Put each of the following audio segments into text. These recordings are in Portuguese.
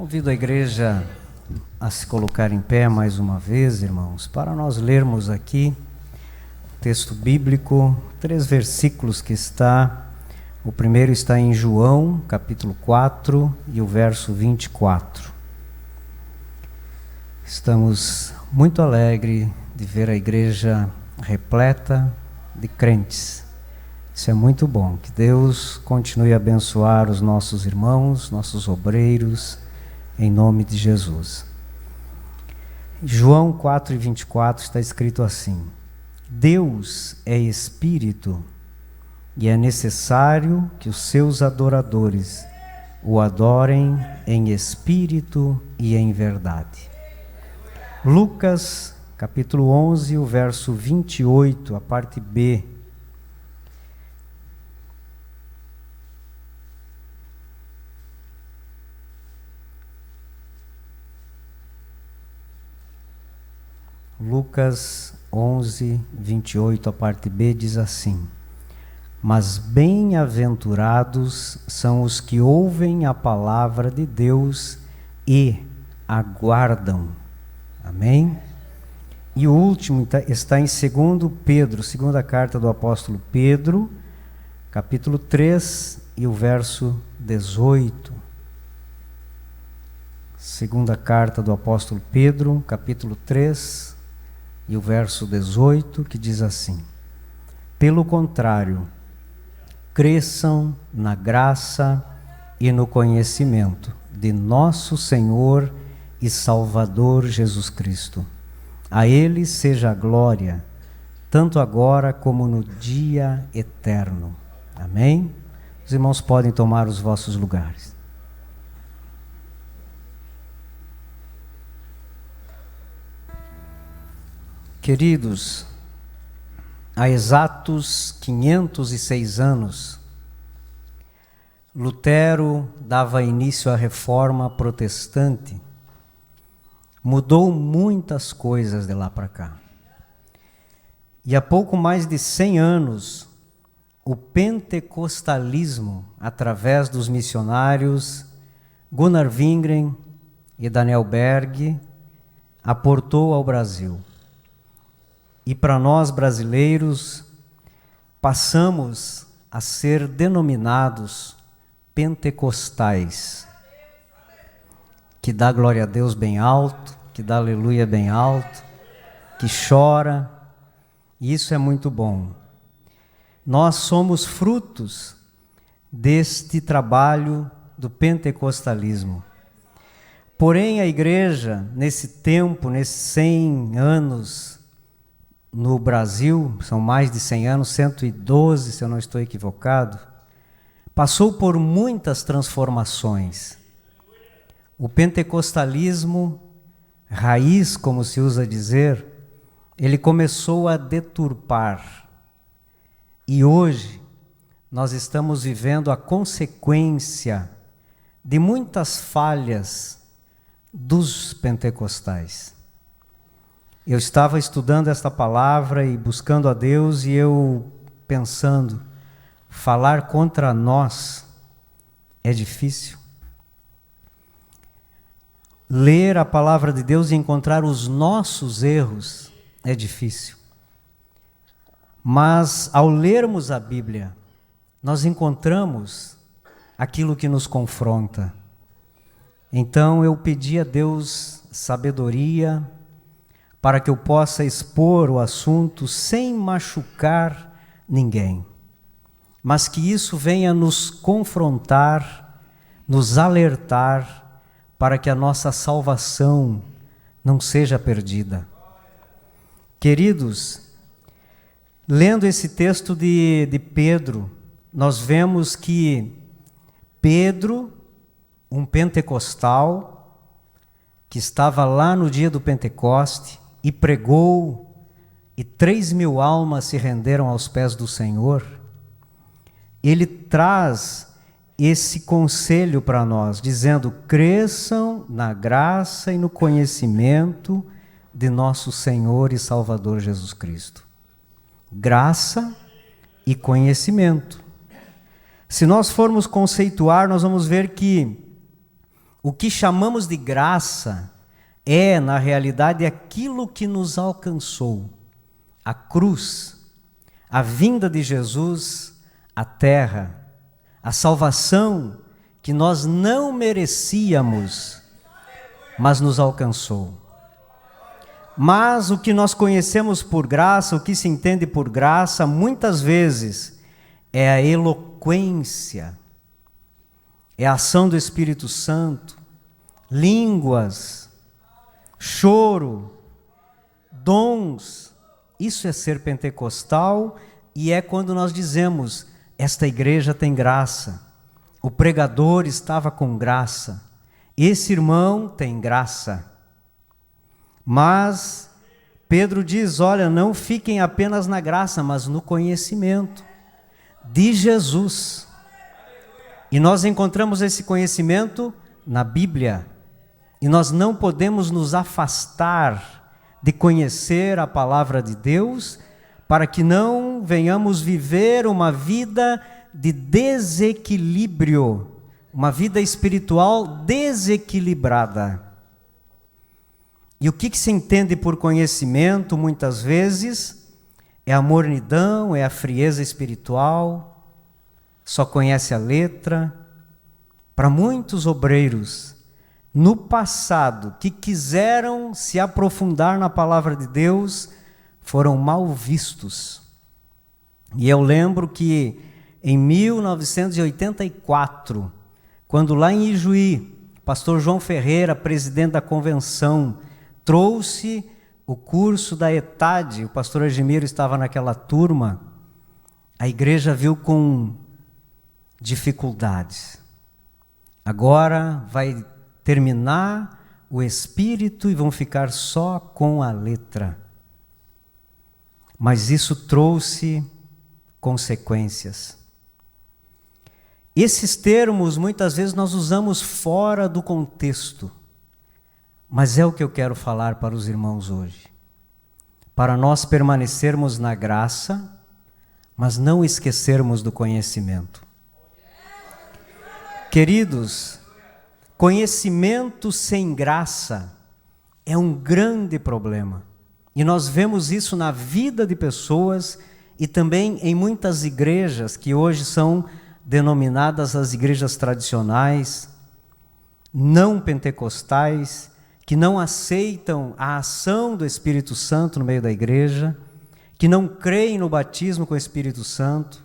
Convido a igreja a se colocar em pé mais uma vez, irmãos, para nós lermos aqui o texto bíblico, 3 versículos que está. O primeiro está em João, capítulo 4, e o verso 24. Estamos muito alegres de ver a igreja repleta de crentes. Isso é muito bom. Que Deus continue a abençoar os nossos irmãos, nossos obreiros, em nome de Jesus. João 4:24 está escrito assim: Deus é Espírito e é necessário que os seus adoradores o adorem em espírito e em verdade. Lucas capítulo 11, o verso 28, a parte B. Lucas 11, 28, a parte B, diz assim: Mas bem-aventurados são os que ouvem a palavra de Deus e aguardam. Amém? E o último está em 2 Pedro, segunda carta do apóstolo Pedro, capítulo 3 e o verso 18. Segunda carta do apóstolo Pedro, capítulo 3 e o verso 18, que diz assim: Pelo contrário, cresçam na graça e no conhecimento de nosso Senhor e Salvador Jesus Cristo. A Ele seja a glória, tanto agora como no dia eterno. Amém? Os irmãos podem tomar os vossos lugares. Queridos, há exatos 506 anos, Lutero dava início à reforma protestante. Mudou muitas coisas de lá para cá. E há pouco mais de 100 anos, o pentecostalismo, através dos missionários Gunnar Wingren e Daniel Berg, aportou ao Brasil. E para nós brasileiros, passamos a ser denominados pentecostais, que dá glória a Deus bem alto, que dá aleluia bem alto, que chora, e isso é muito bom. Nós somos frutos deste trabalho do pentecostalismo. Porém, a igreja, nesse tempo, nesses 100 anos, no Brasil, são mais de 100 anos, 112, se eu não estou equivocado, passou por muitas transformações. O pentecostalismo, raiz, como se usa dizer, ele começou a deturpar. E hoje, nós estamos vivendo a consequência de muitas falhas dos pentecostais. Eu estava estudando esta palavra e buscando a Deus, e eu pensando, falar contra nós é difícil. Ler a palavra de Deus e encontrar os nossos erros é difícil. Mas ao lermos a Bíblia, nós encontramos aquilo que nos confronta. Então eu pedi a Deus sabedoria, para que eu possa expor o assunto sem machucar ninguém, mas que isso venha nos confrontar, nos alertar, para que a nossa salvação não seja perdida. Queridos, lendo esse texto de Pedro, nós vemos que Pedro, um pentecostal, que estava lá no dia do Pentecoste, e pregou, e 3.000 almas se renderam aos pés do Senhor, ele traz esse conselho para nós, dizendo: cresçam na graça e no conhecimento de nosso Senhor e Salvador Jesus Cristo. Graça e conhecimento. Se nós formos conceituar, nós vamos ver que O que chamamos de graça é, na realidade, aquilo que nos alcançou. A cruz, a vinda de Jesus à terra, a salvação que nós não merecíamos, mas nos alcançou. Mas o que nós conhecemos por graça, o que se entende por graça, muitas vezes é a eloquência, é a ação do Espírito Santo, línguas, choro, dons. Isso é ser pentecostal e é quando nós dizemos: esta igreja tem graça, o pregador estava com graça, esse irmão tem graça. Mas Pedro diz: olha, não fiquem apenas na graça, mas no conhecimento de Jesus. E nós encontramos esse conhecimento na Bíblia. E nós não podemos nos afastar de conhecer a palavra de Deus, para que não venhamos viver uma vida de desequilíbrio, uma vida espiritual desequilibrada. E o que se entende por conhecimento, muitas vezes, é a mornidão, é a frieza espiritual, só conhece a letra. Para muitos obreiros, no passado, que quiseram se aprofundar na palavra de Deus, foram mal vistos. E eu lembro que em 1984, quando lá em Ijuí, pastor João Ferreira, presidente da convenção, trouxe o curso da ETAD, o pastor Agimiro estava naquela turma, a igreja viu com dificuldades. Agora vai terminar o espírito e vão ficar só com a letra. Mas isso trouxe consequências. Esses termos muitas vezes nós usamos fora do contexto, mas é o que eu quero falar para os irmãos hoje. Para nós permanecermos na graça, mas não esquecermos do conhecimento. Queridos, conhecimento sem graça é um grande problema. E nós vemos isso na vida de pessoas e também em muitas igrejas que hoje são denominadas as igrejas tradicionais, não pentecostais, que não aceitam a ação do Espírito Santo no meio da igreja, que não creem no batismo com o Espírito Santo,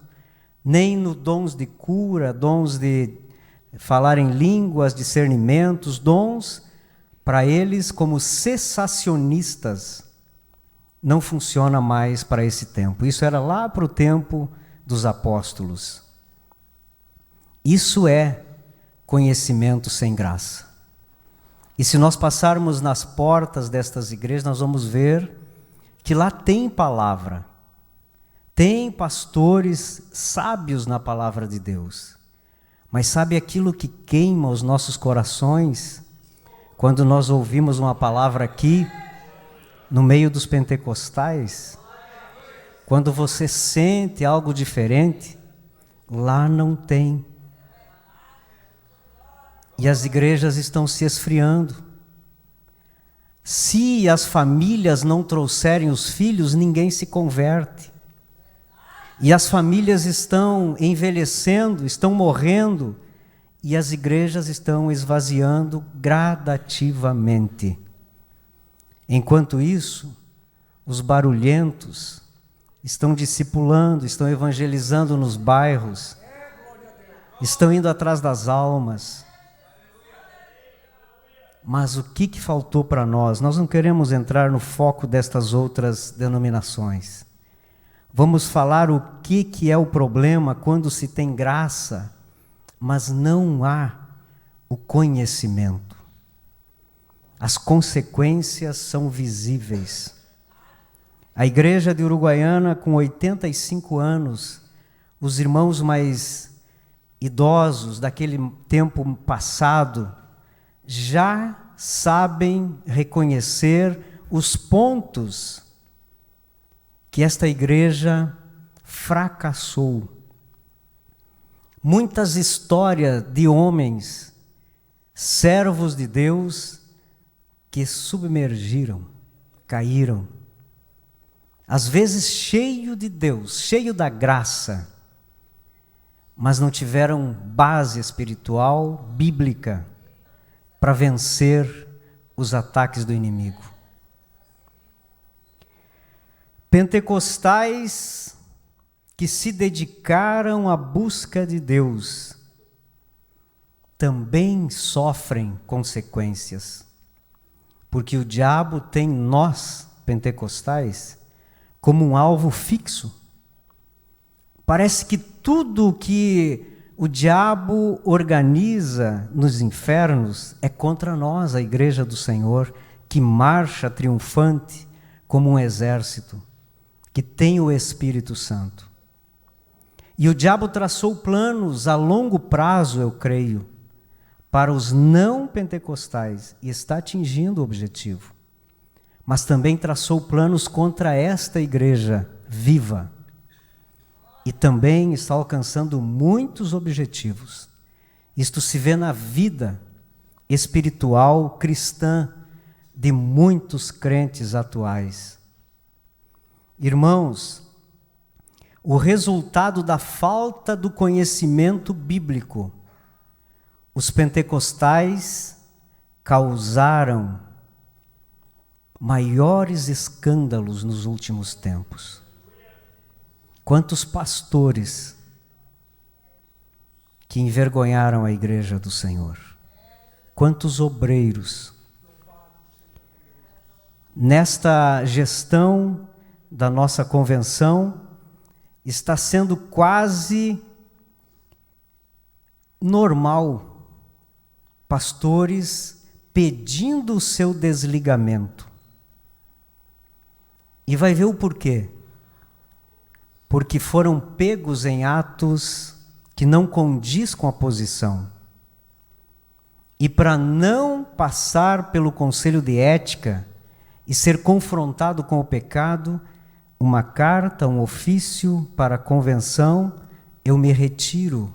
nem no dons de cura, dons de falar em línguas, discernimentos, dons, para eles como cessacionistas, não funciona mais para esse tempo. Isso era lá para o tempo dos apóstolos. Isso é conhecimento sem graça. E se nós passarmos nas portas destas igrejas, nós vamos ver que lá tem palavra, tem pastores sábios na palavra de Deus. Mas sabe aquilo que queima os nossos corações quando nós ouvimos uma palavra aqui, no meio dos pentecostais? Quando você sente algo diferente, lá não tem. E as igrejas estão se esfriando. Se as famílias não trouxerem os filhos, ninguém se converte. E as famílias estão envelhecendo, estão morrendo, e as igrejas estão esvaziando gradativamente. Enquanto isso, os barulhentos estão discipulando, estão evangelizando nos bairros, estão indo atrás das almas. Mas o que faltou para nós? Nós não queremos entrar no foco destas outras denominações. Vamos falar o que é o problema quando se tem graça, mas não há o conhecimento. As consequências são visíveis. A igreja de Uruguaiana, com 85 anos, os irmãos mais idosos daquele tempo passado, já sabem reconhecer os pontos que esta igreja fracassou. Muitas histórias de homens servos de Deus que submergiram, caíram, às vezes cheio de Deus, cheio da graça, mas não tiveram base espiritual, bíblica, para vencer os ataques do inimigo. Pentecostais que se dedicaram à busca de Deus também sofrem consequências, porque o diabo tem nós, pentecostais, como um alvo fixo. Parece que tudo que o diabo organiza nos infernos é contra nós, a igreja do Senhor, que marcha triunfante como um exército, que tem o Espírito Santo. E o diabo traçou planos a longo prazo, eu creio, para os não pentecostais, e está atingindo o objetivo. Mas também traçou planos contra esta igreja viva. E também está alcançando muitos objetivos. Isto se vê na vida espiritual cristã de muitos crentes atuais. Irmãos, o resultado da falta do conhecimento bíblico, os pentecostais causaram maiores escândalos nos últimos tempos. Quantos pastores que envergonharam a igreja do Senhor? Quantos obreiros? Nesta gestão da nossa convenção, está sendo quase normal pastores pedindo o seu desligamento. E vai ver o porquê. Porque foram pegos em atos que não condiz com a posição. E para não passar pelo conselho de ética e ser confrontado com o pecado, uma carta, um ofício para a convenção, eu me retiro.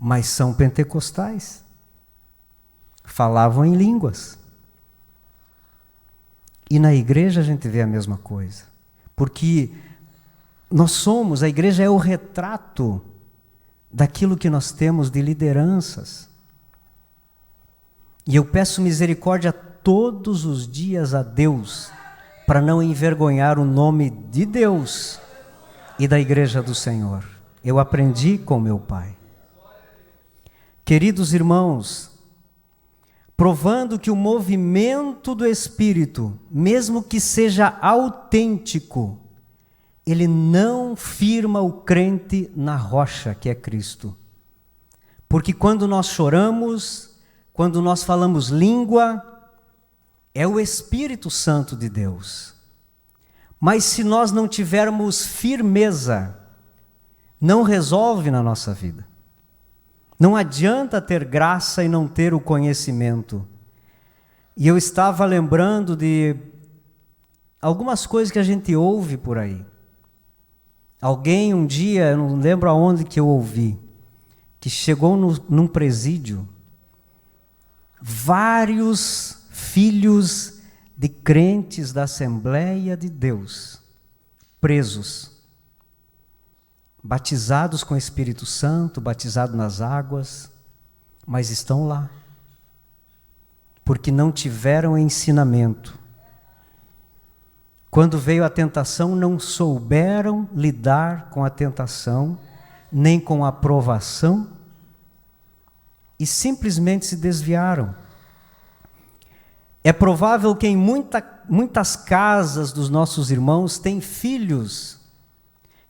Mas são pentecostais. Falavam em línguas. E na igreja a gente vê a mesma coisa. Porque nós somos, a igreja é o retrato daquilo que nós temos de lideranças. E eu peço misericórdia todos os dias a Deus, para não envergonhar o nome de Deus e da igreja do Senhor. Eu aprendi com meu pai. Queridos irmãos, provando que o movimento do Espírito, mesmo que seja autêntico, ele não firma o crente na rocha que é Cristo. Porque quando nós choramos, quando nós falamos língua, é o Espírito Santo de Deus. Mas se nós não tivermos firmeza, não resolve na nossa vida. Não adianta ter graça e não ter o conhecimento. E eu estava lembrando de algumas coisas que a gente ouve por aí. Alguém um dia, eu não lembro aonde que eu ouvi, que chegou num presídio, vários filhos de crentes da Assembleia de Deus, presos, batizados com o Espírito Santo, batizados nas águas, mas estão lá, porque não tiveram ensinamento. Quando veio a tentação, não souberam lidar com a tentação, nem com a provação, e simplesmente se desviaram. É provável que em muitas casas dos nossos irmãos tem filhos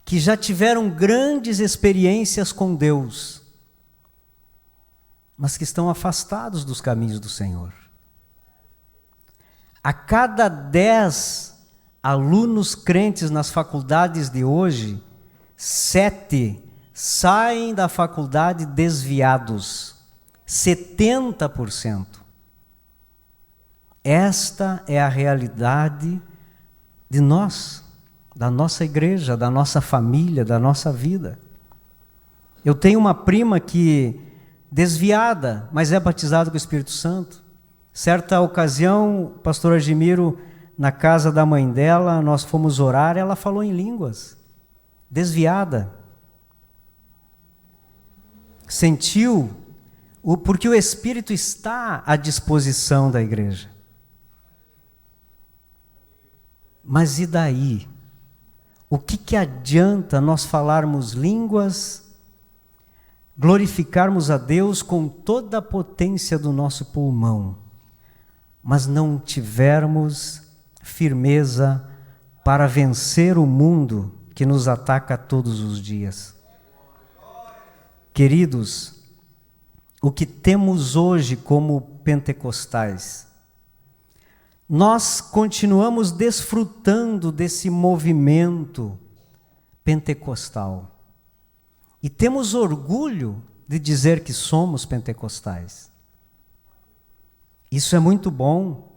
que já tiveram grandes experiências com Deus, mas que estão afastados dos caminhos do Senhor. A cada 10 alunos crentes nas faculdades de hoje, 7 saem da faculdade desviados, 70%. Esta é a realidade de nós, da nossa igreja, da nossa família, da nossa vida. Eu tenho uma prima que desviada, mas é batizada com o Espírito Santo. Certa ocasião, o pastor Argimiro, na casa da mãe dela, nós fomos orar, ela falou em línguas, desviada. Sentiu, porque o Espírito está à disposição da igreja. Mas e daí? O que adianta nós falarmos línguas, glorificarmos a Deus com toda a potência do nosso pulmão, mas não tivermos firmeza para vencer o mundo que nos ataca todos os dias? Queridos, o que temos hoje como pentecostais, nós continuamos desfrutando desse movimento pentecostal. E temos orgulho de dizer que somos pentecostais. Isso é muito bom,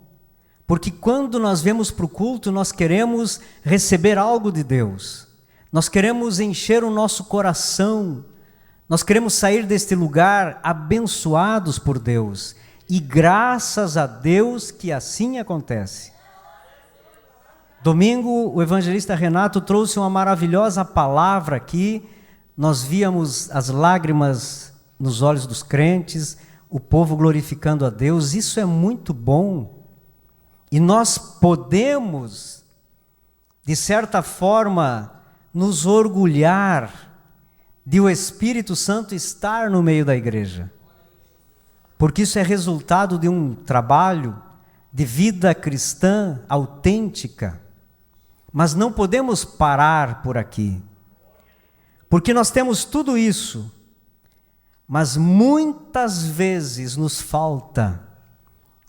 porque quando nós vemos para o culto, nós queremos receber algo de Deus. Nós queremos encher o nosso coração. Nós queremos sair deste lugar abençoados por Deus. E graças a Deus que assim acontece. Domingo, o evangelista Renato trouxe uma maravilhosa palavra aqui. Nós víamos as lágrimas nos olhos dos crentes, o povo glorificando a Deus. Isso é muito bom. E nós podemos, de certa forma, nos orgulhar de o Espírito Santo estar no meio da igreja. Porque isso é resultado de um trabalho de vida cristã autêntica. Mas não podemos parar por aqui. Porque nós temos tudo isso, mas muitas vezes nos falta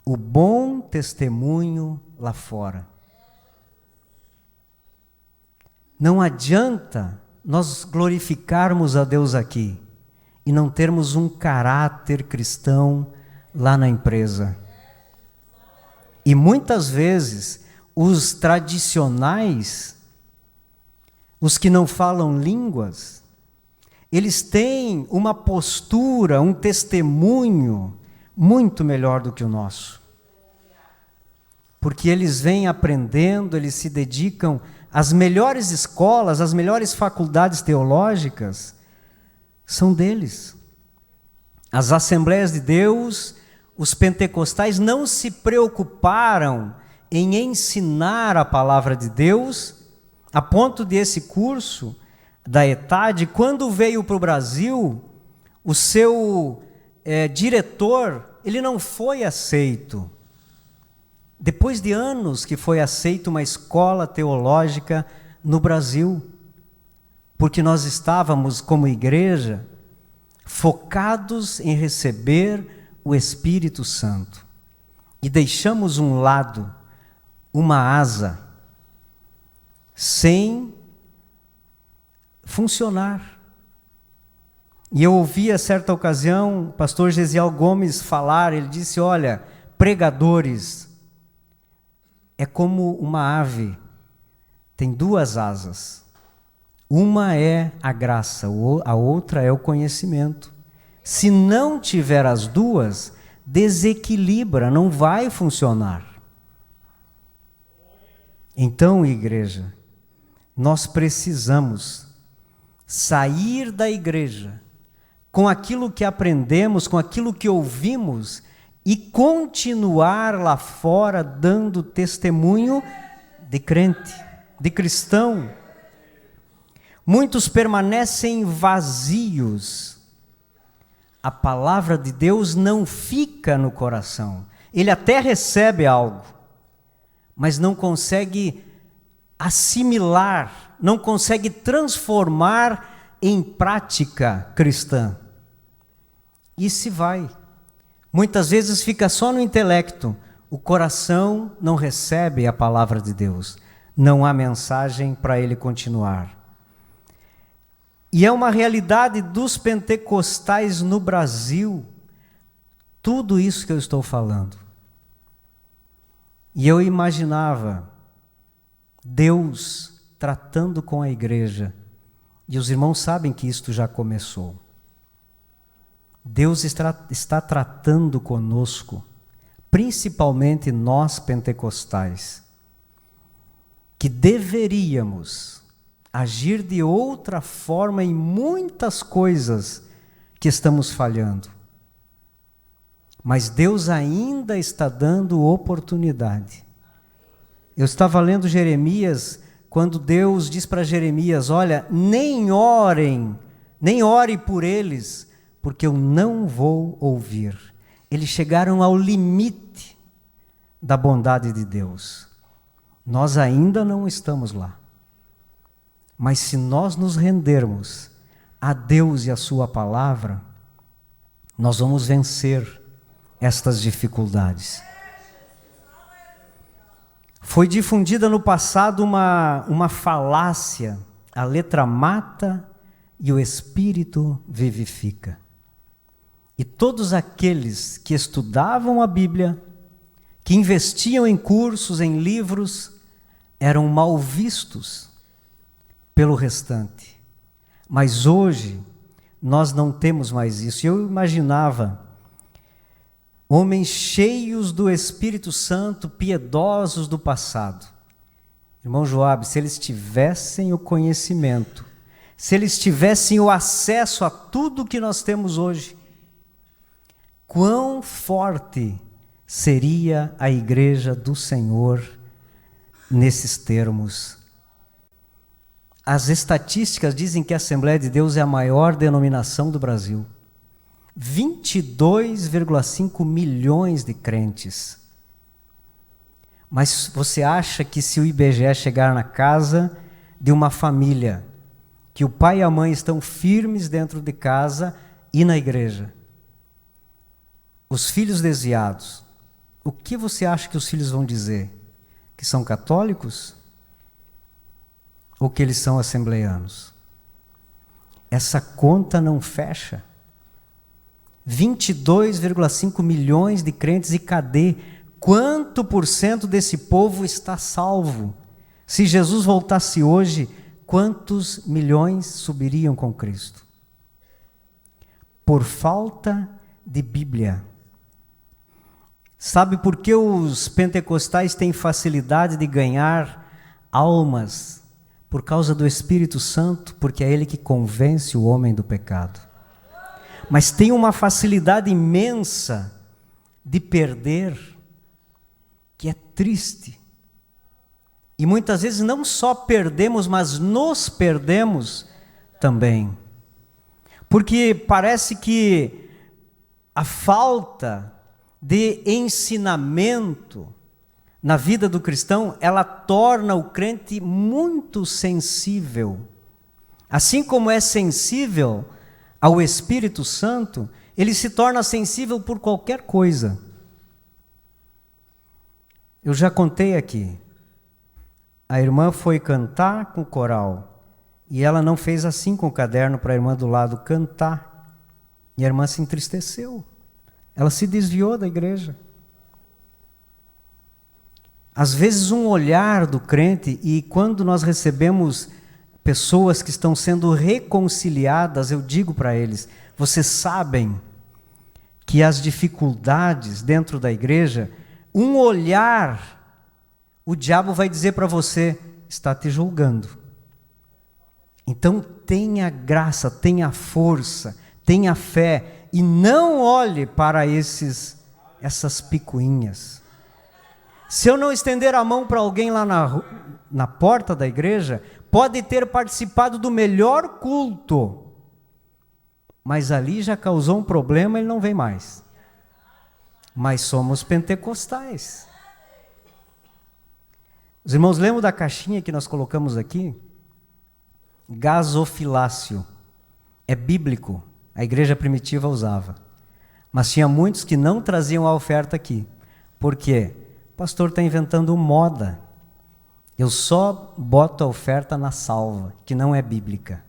o bom testemunho lá fora. Não adianta nós glorificarmos a Deus aqui e não termos um caráter cristão lá na empresa. E muitas vezes os tradicionais, os que não falam línguas, eles têm uma postura, um testemunho muito melhor do que o nosso. Porque eles vêm aprendendo, eles se dedicam às melhores escolas, às melhores faculdades teológicas, são deles. As Assembleias de Deus, os pentecostais não se preocuparam em ensinar a palavra de Deus, a ponto de esse curso da ETAD, quando veio para o Brasil, o seu diretor, ele não foi aceito. Depois de anos que foi aceito uma escola teológica no Brasil, porque nós estávamos, como igreja, focados em receber o Espírito Santo. E deixamos um lado, uma asa, sem funcionar. E eu ouvi a certa ocasião o pastor Gesiel Gomes falar, ele disse, olha, pregadores, é como uma ave, tem duas asas. Uma é a graça, a outra é o conhecimento. Se não tiver as duas, desequilibra, não vai funcionar. Então, igreja, nós precisamos sair da igreja com aquilo que aprendemos, com aquilo que ouvimos e continuar lá fora dando testemunho de crente, de cristão. Muitos permanecem vazios. A palavra de Deus não fica no coração. Ele até recebe algo, mas não consegue assimilar, não consegue transformar em prática cristã. E se vai. Muitas vezes fica só no intelecto. O coração não recebe a palavra de Deus. Não há mensagem para ele continuar. E é uma realidade dos pentecostais no Brasil, tudo isso que eu estou falando. E eu imaginava Deus tratando com a igreja, e os irmãos sabem que isto já começou. Deus está tratando conosco, principalmente nós pentecostais, que deveríamos agir de outra forma em muitas coisas que estamos falhando. Mas Deus ainda está dando oportunidade. Eu estava lendo Jeremias, quando Deus diz para Jeremias: olha, nem ore por eles, porque eu não vou ouvir. Eles chegaram ao limite da bondade de Deus. Nós ainda não estamos lá. Mas se nós nos rendermos a Deus e a sua palavra, nós vamos vencer estas dificuldades. Foi difundida no passado uma falácia: a letra mata e o espírito vivifica. E todos aqueles que estudavam a Bíblia, que investiam em cursos, em livros, eram mal vistos pelo restante. Mas hoje nós não temos mais isso. Eu imaginava homens cheios do Espírito Santo, piedosos do passado. Irmão Joabe, se eles tivessem o conhecimento, se eles tivessem o acesso a tudo que nós temos hoje, quão forte seria a igreja do Senhor nesses termos. As estatísticas dizem que a Assembleia de Deus é a maior denominação do Brasil. 22,5 milhões de crentes. Mas você acha que se o IBGE chegar na casa de uma família, que o pai e a mãe estão firmes dentro de casa e na igreja, os filhos desviados, o que você acha que os filhos vão dizer? Que são católicos? Ou que eles são assembleianos? Essa conta não fecha. 22,5 milhões de crentes, e cadê? Quanto por cento desse povo está salvo? Se Jesus voltasse hoje, quantos milhões subiriam com Cristo? Por falta de Bíblia. Sabe por que os pentecostais têm facilidade de ganhar almas? Por causa do Espírito Santo, porque é Ele que convence o homem do pecado. Mas tem uma facilidade imensa de perder, que é triste. E muitas vezes não só perdemos, mas nos perdemos também. Porque parece que a falta de ensinamento na vida do cristão, ela torna o crente muito sensível. Assim como é sensível ao Espírito Santo, ele se torna sensível por qualquer coisa. Eu já contei aqui. A irmã foi cantar com o coral e ela não fez assim com o caderno para a irmã do lado cantar. E a irmã se entristeceu. Ela se desviou da igreja. Às vezes um olhar do crente, e quando nós recebemos pessoas que estão sendo reconciliadas, eu digo para eles: vocês sabem que as dificuldades dentro da igreja, um olhar, o diabo vai dizer para você: está te julgando. Então tenha graça, tenha força, tenha fé, e não olhe para essas picuinhas. Se eu não estender a mão para alguém lá na porta da igreja, pode ter participado do melhor culto, mas ali já causou um problema, ele não vem mais. Mas somos pentecostais. Os irmãos lembram da caixinha que nós colocamos aqui? Gasofilácio. É bíblico, a igreja primitiva usava. Mas tinha muitos que não traziam a oferta aqui. Por quê? O pastor está inventando moda. Eu só boto a oferta na salva, que não é bíblica.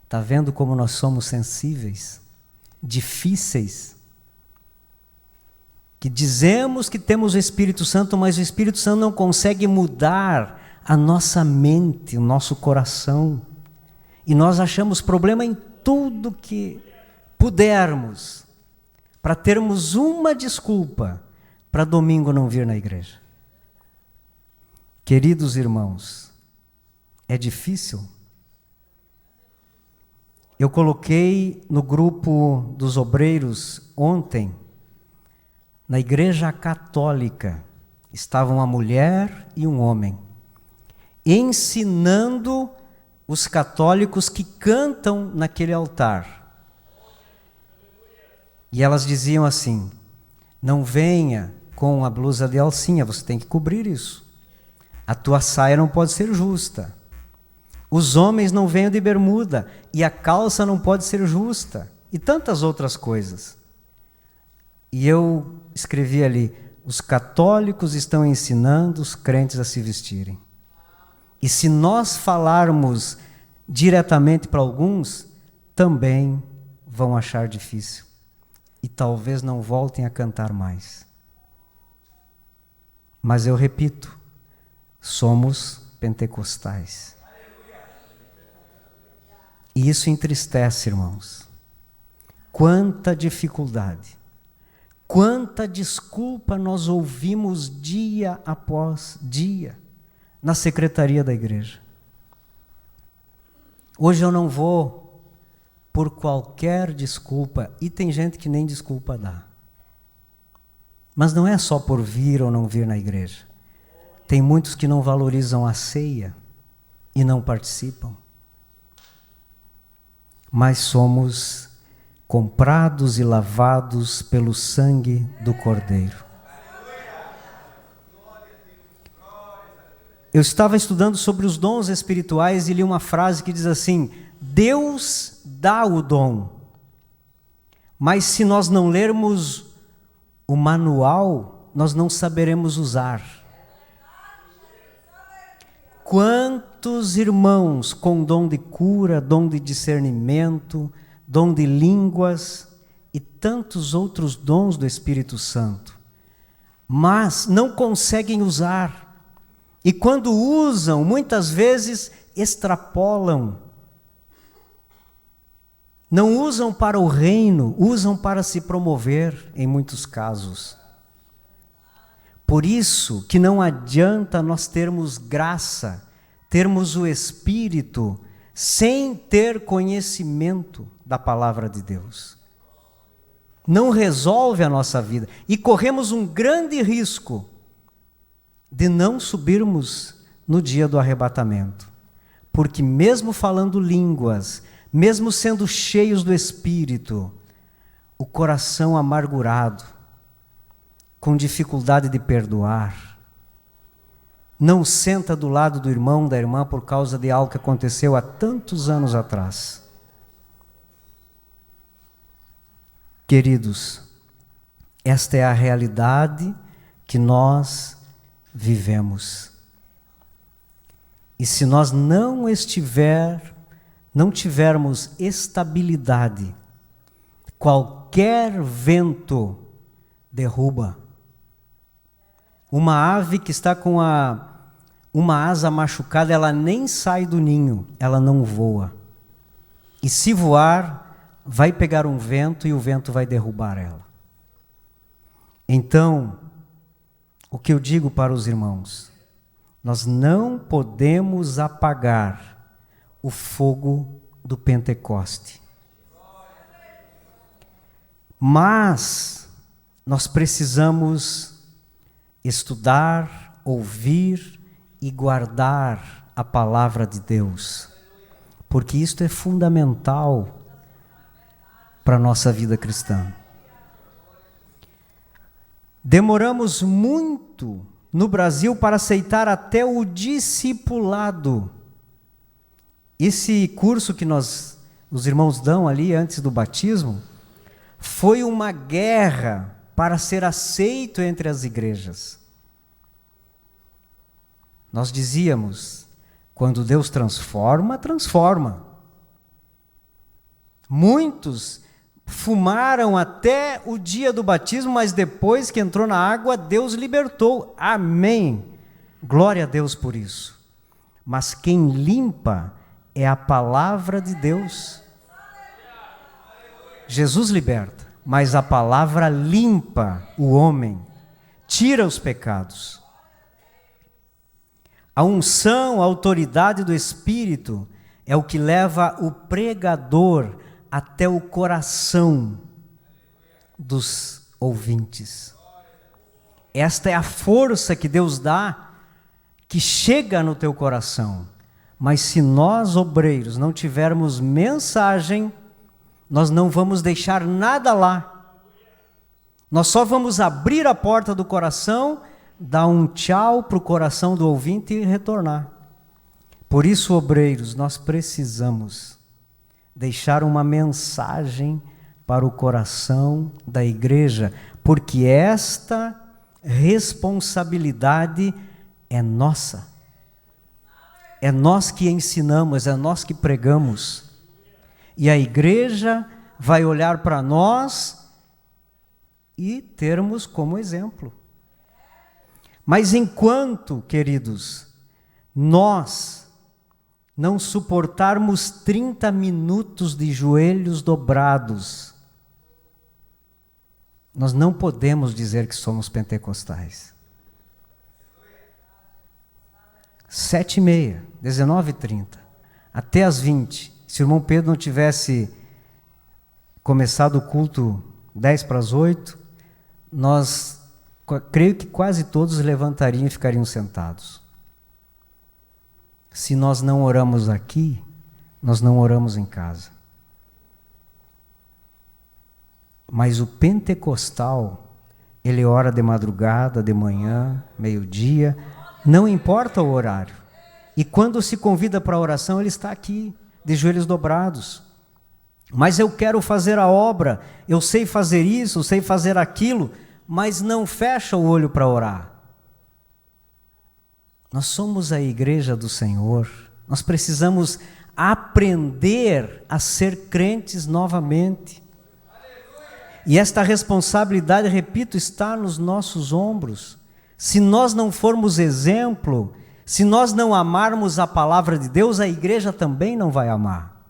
Está vendo como nós somos sensíveis? Difíceis. Que dizemos que temos o Espírito Santo, mas o Espírito Santo não consegue mudar a nossa mente, o nosso coração. E nós achamos problema em tudo que pudermos, para termos uma desculpa para domingo não vir na igreja. Queridos irmãos, é difícil. Eu coloquei no grupo dos obreiros ontem, na igreja católica, estavam uma mulher e um homem, ensinando os católicos que cantam naquele altar. E elas diziam assim: não venha com a blusa de alcinha, você tem que cobrir isso. A tua saia não pode ser justa. Os homens não venham de bermuda e a calça não pode ser justa. E tantas outras coisas. E eu escrevi ali: os católicos estão ensinando os crentes a se vestirem. E se nós falarmos diretamente para alguns, também vão achar difícil. E talvez não voltem a cantar mais. Mas eu repito, somos pentecostais. E isso entristece, irmãos. Quanta dificuldade, quanta desculpa nós ouvimos dia após dia na secretaria da igreja. Hoje eu não vou por qualquer desculpa, e tem gente que nem desculpa dá. Mas não é só por vir ou não vir na igreja. Tem muitos que não valorizam a ceia e não participam. Mas somos comprados e lavados pelo sangue do Cordeiro. Eu estava estudando sobre os dons espirituais e li uma frase que diz assim: Deus dá o dom, mas se nós não lermos o manual, nós não saberemos usar. Quantos irmãos com dom de cura, dom de discernimento, dom de línguas e tantos outros dons do Espírito Santo, mas não conseguem usar. E quando usam, muitas vezes extrapolam. Não usam para o reino, usam para se promover em muitos casos. Por isso que não adianta nós termos graça, termos o Espírito, sem ter conhecimento da palavra de Deus. Não resolve a nossa vida. E corremos um grande risco de não subirmos no dia do arrebatamento. Porque mesmo falando línguas, mesmo sendo cheios do Espírito, o coração amargurado, com dificuldade de perdoar, não senta do lado do irmão, da irmã, por causa de algo que aconteceu há tantos anos atrás. Queridos, esta é a realidade que nós vivemos. E se nós não tivermos estabilidade, qualquer vento derruba. Uma ave que está com uma asa machucada, ela nem sai do ninho, ela não voa. E se voar, vai pegar um vento e o vento vai derrubar ela. Então, o que eu digo para os irmãos? Nós não podemos apagar o fogo do Pentecoste. Mas nós precisamos estudar, ouvir e guardar a palavra de Deus, porque isto é fundamental para a nossa vida cristã. Demoramos muito no Brasil para aceitar até o discipulado. Esse curso que os irmãos dão ali antes do batismo, foi uma guerra para ser aceito entre as igrejas. Nós dizíamos, quando Deus transforma, transforma. Muitos fumaram até o dia do batismo, mas depois que entrou na água, Deus libertou. Amém. Glória a Deus por isso. Mas quem limpa é a palavra de Deus. Jesus liberta, mas a palavra limpa o homem, tira os pecados. A unção, a autoridade do Espírito é o que leva o pregador até o coração dos ouvintes. Esta é a força que Deus dá, que chega no teu coração. Mas se nós, obreiros, não tivermos mensagem, nós não vamos deixar nada lá. Nós só vamos abrir a porta do coração, dar um tchau para o coração do ouvinte e retornar. Por isso, obreiros, nós precisamos deixar uma mensagem para o coração da igreja, porque esta responsabilidade é nossa. É nós que ensinamos, é nós que pregamos. E a igreja vai olhar para nós e termos como exemplo. Mas enquanto, queridos, nós não suportarmos 30 minutos de joelhos dobrados, nós não podemos dizer que somos pentecostais. 7h30, 19h30, até as 20. Se o irmão Pedro não tivesse começado o culto 7:50, creio que quase todos levantariam e ficariam sentados. Se nós não oramos aqui, nós não oramos em casa. Mas o pentecostal, ele ora de madrugada, de manhã, meio-dia, não importa o horário. E quando se convida para a oração, ele está aqui, de joelhos dobrados. Mas eu quero fazer a obra, eu sei fazer isso, eu sei fazer aquilo, mas não fecha o olho para orar. Nós somos a igreja do Senhor, nós precisamos aprender a ser crentes novamente. E esta responsabilidade, repito, está nos nossos ombros. Se nós não formos exemplo, se nós não amarmos a palavra de Deus, a igreja também não vai amar.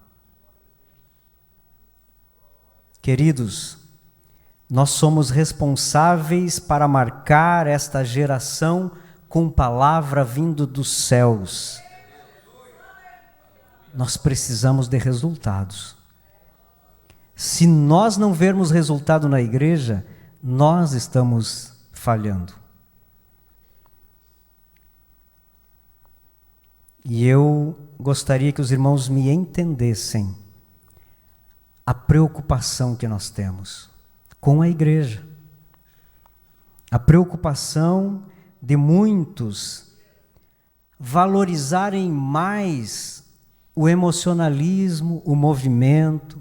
Queridos, nós somos responsáveis para marcar esta geração com palavra vindo dos céus. Nós precisamos de resultados. Se nós não vermos resultado na igreja, nós estamos falhando. E eu gostaria que os irmãos me entendessem a preocupação que nós temos com a igreja. A preocupação de muitos valorizarem mais o emocionalismo, o movimento,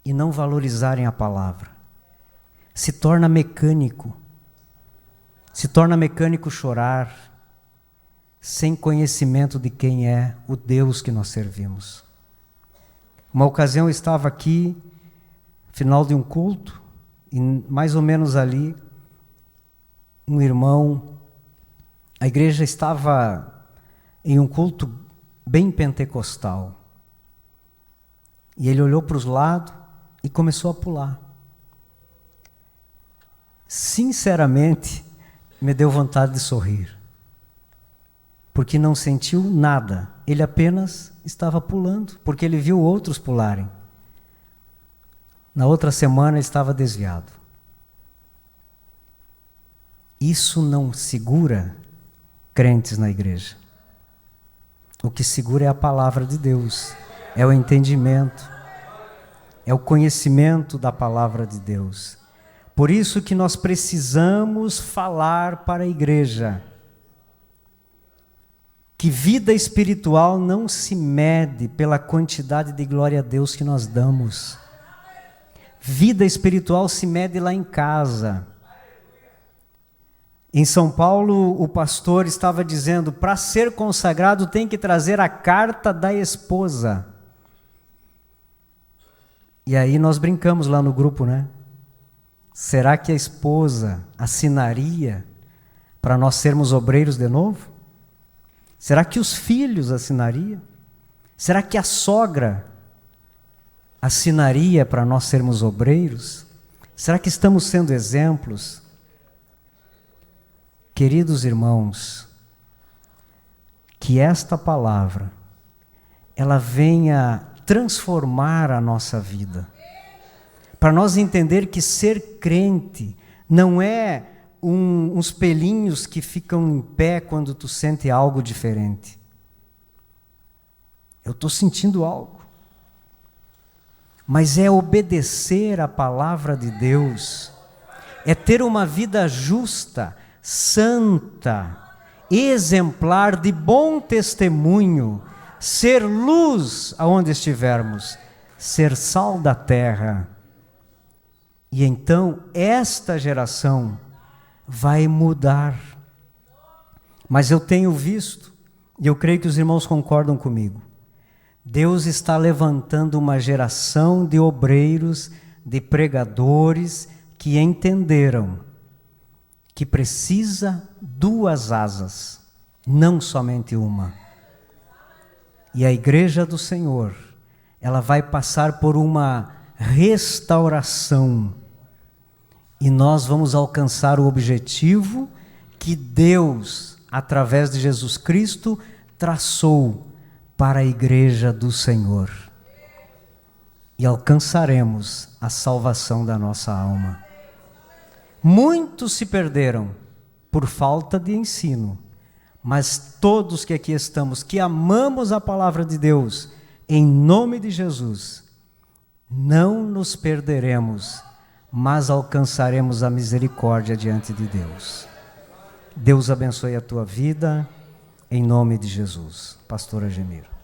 e não valorizarem a palavra. Se torna mecânico chorar, sem conhecimento de quem é o Deus que nós servimos. Uma ocasião eu estava aqui, final de um culto, e mais ou menos ali, um irmão, a igreja estava em um culto bem pentecostal, e ele olhou para os lados e começou a pular. Sinceramente, me deu vontade de sorrir, porque não sentiu nada, ele apenas estava pulando, porque ele viu outros pularem. Na outra semana ele estava desviado. Isso não segura crentes na igreja. O que segura é a palavra de Deus, é o entendimento, é o conhecimento da palavra de Deus. Por isso que nós precisamos falar para a igreja que vida espiritual não se mede pela quantidade de glória a Deus que nós damos. Vida espiritual se mede lá em casa. Em São Paulo, o pastor estava dizendo, para ser consagrado tem que trazer a carta da esposa. E aí nós brincamos lá no grupo, né? Será que a esposa assinaria para nós sermos obreiros de novo? Será que os filhos assinariam? Será que a sogra assinaria para nós sermos obreiros? Será que estamos sendo exemplos? Queridos irmãos, que esta palavra, ela venha transformar a nossa vida. Para nós entender que ser crente não é uns pelinhos que ficam em pé quando tu sente algo diferente. Eu estou sentindo algo. Mas é obedecer a palavra de Deus. É ter uma vida justa, santa, exemplar, de bom testemunho, ser luz aonde estivermos, ser sal da terra. E então esta geração vai mudar. Mas eu tenho visto, e eu creio que os irmãos concordam comigo, Deus está levantando uma geração de obreiros, de pregadores, que entenderam que precisa 2 asas, não somente uma. E a igreja do Senhor, ela vai passar por uma restauração. E nós vamos alcançar o objetivo que Deus, através de Jesus Cristo, traçou para a igreja do Senhor. E alcançaremos a salvação da nossa alma. Muitos se perderam por falta de ensino, mas todos que aqui estamos, que amamos a palavra de Deus, em nome de Jesus, não nos perderemos, mas alcançaremos a misericórdia diante de Deus. Deus abençoe a tua vida, em nome de Jesus. Pastor Agemiro.